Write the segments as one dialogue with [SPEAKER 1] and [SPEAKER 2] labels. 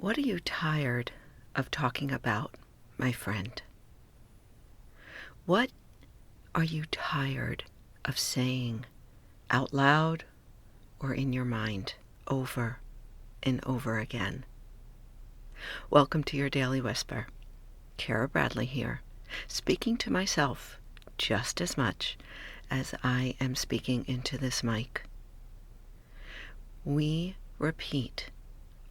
[SPEAKER 1] What are you tired of talking about, my friend? What are you tired of saying out loud or in your mind over and over again? Welcome to your Daily Whisper. Kara Bradley here, speaking to myself just as much as I am speaking into this mic. We repeat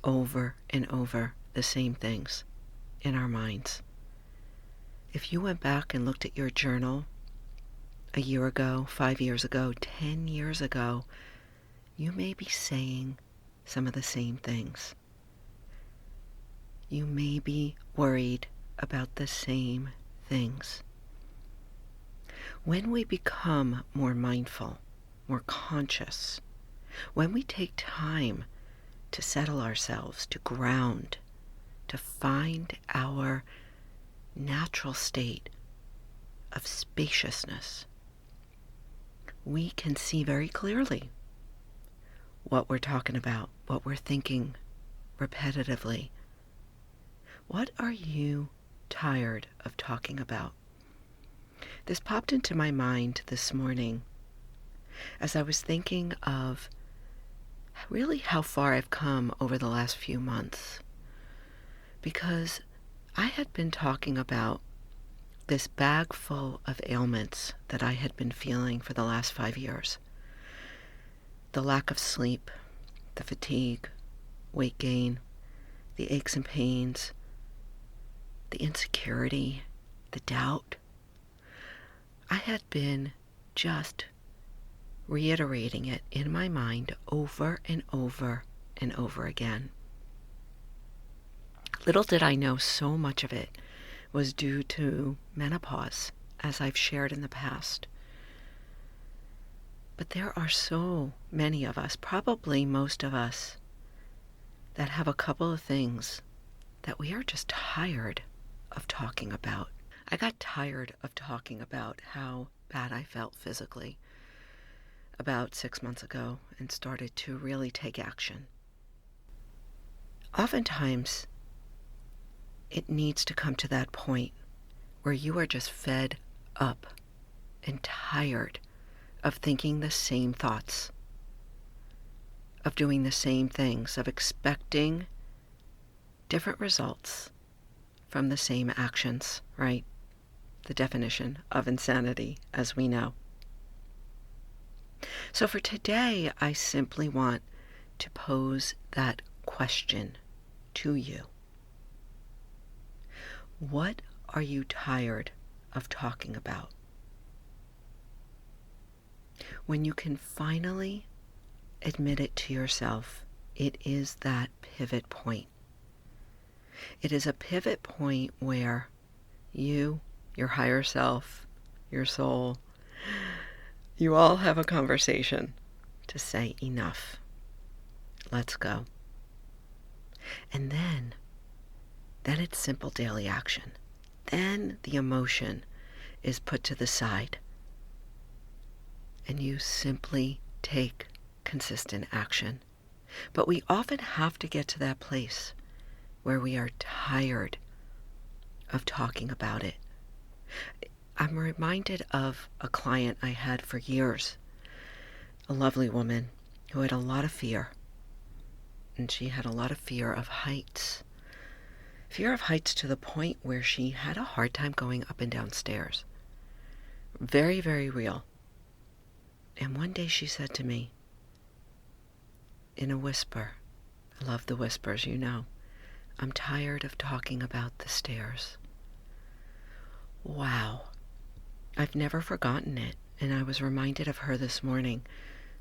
[SPEAKER 1] over and over the same things in our minds. If you went back and looked at your journal a year ago, 5 years ago, 10 years ago, you may be saying some of the same things. You may be worried about the same things. When we become more mindful, more conscious, when we take time to settle ourselves, to ground, to find our natural state of spaciousness, we can see very clearly what we're talking about, what we're thinking repetitively. What are you tired of talking about? This popped into my mind this morning as I was thinking of really how far I've come over the last few months. Because I had been talking about this bag full of ailments that I had been feeling for the last 5 years. The lack of sleep, the fatigue, weight gain, the aches and pains, the insecurity, the doubt. I had been just reiterating it in my mind over and over and over again. Little did I know so much of it was due to menopause, as I've shared in the past. But there are so many of us, probably most of us, that have a couple of things that we are just tired of talking about. I got tired of talking about how bad I felt physically about 6 months ago and started to really take action. Oftentimes, it needs to come to that point where you are just fed up and tired of thinking the same thoughts, of doing the same things, of expecting different results from the same actions, right? The definition of insanity, as we know. So for today, I simply want to pose that question to you. What are you tired of talking about? When you can finally admit it to yourself, it is that pivot point. It is a pivot point where you, your higher self, your soul, you all have a conversation to say enough. Let's go. And then it's simple daily action. Then the emotion is put to the side. And you simply take consistent action. But we often have to get to that place where we are tired of talking about it. I'm reminded of a client I had for years, a lovely woman who had a lot of fear. And she had a lot of fear of heights. Fear of heights to the point where she had a hard time going up and down stairs. Very, very real. And one day she said to me, in a whisper, I love the whispers, you know, I'm tired of talking about the stairs. Wow. I've never forgotten it. And I was reminded of her this morning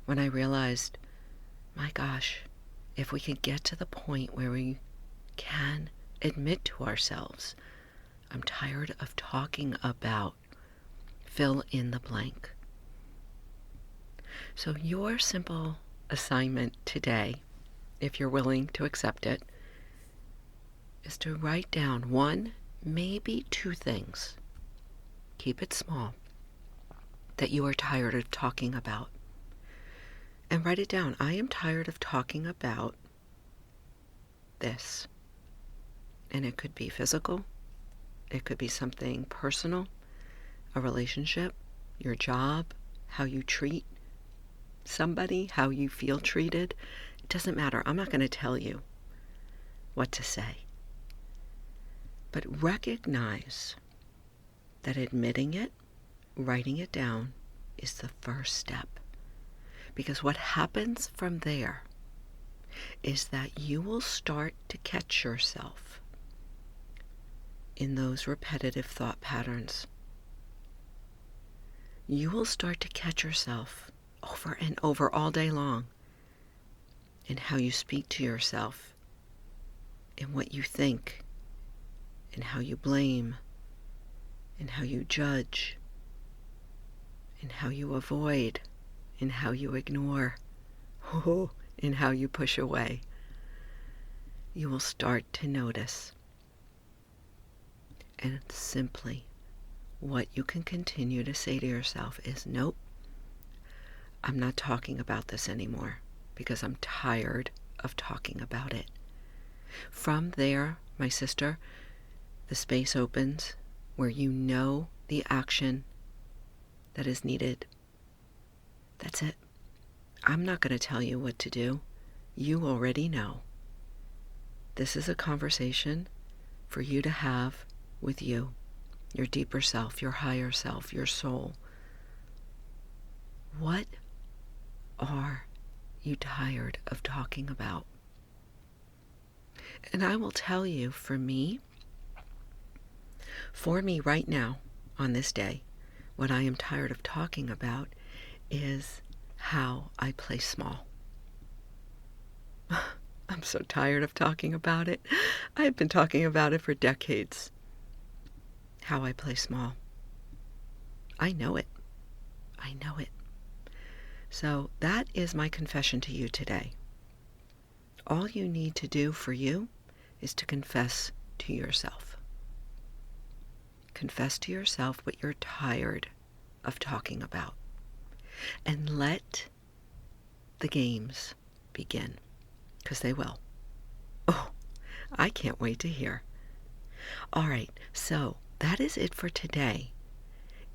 [SPEAKER 1] when I realized, my gosh, if we could get to the point where we can admit to ourselves, I'm tired of talking about, fill in the blank. So your simple assignment today, if you're willing to accept it, is to write down one, maybe two things. Keep it small, that you are tired of talking about. And write it down. I am tired of talking about this. And it could be physical. It could be something personal, a relationship, your job, how you treat somebody, how you feel treated. It doesn't matter. I'm not going to tell you what to say. But recognize that admitting it, writing it down, is the first step. Because what happens from there is that you will start to catch yourself in those repetitive thought patterns. You will start to catch yourself over and over all day long in how you speak to yourself, in what you think, in how you blame, in how you judge, in how you avoid, in how you ignore, in how you push away. You will start to notice. And simply what you can continue to say to yourself is, nope, I'm not talking about this anymore because I'm tired of talking about it. From there, my sister, the space opens where you know the action that is needed. That's it. I'm not going to tell you what to do. You already know. This is a conversation for you to have with you, your deeper self, your higher self, your soul. What are you tired of talking about? And I will tell you, for me right now, on this day, what I am tired of talking about is how I play small. I'm so tired of talking about it. I've been talking about it for decades. How I play small. I know it. I know it. So that is my confession to you today. All you need to do for you is to confess to yourself. Confess to yourself what you're tired of talking about. And let the games begin. Because they will. Oh, I can't wait to hear. All right, so that is it for today.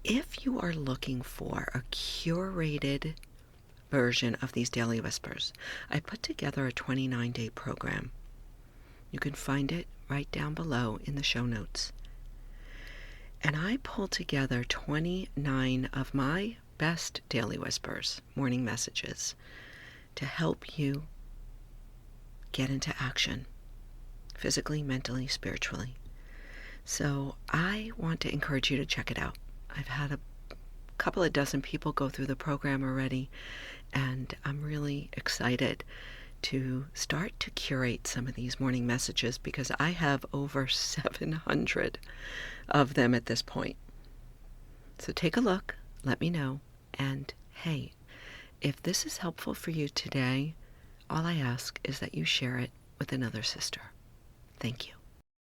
[SPEAKER 1] If you are looking for a curated version of these Daily Whispers, I put together a 29-day program. You can find it right down below in the show notes. And I pulled together 29 of my best Daily Whispers, morning messages, to help you get into action, physically, mentally, spiritually. So I want to encourage you to check it out. I've had a couple of dozen people go through the program already, and I'm really excited to start to curate some of these morning messages because I have over 700 of them at this point. So take a look, let me know, and hey, if this is helpful for you today, all I ask is that you share it with another sister. Thank you.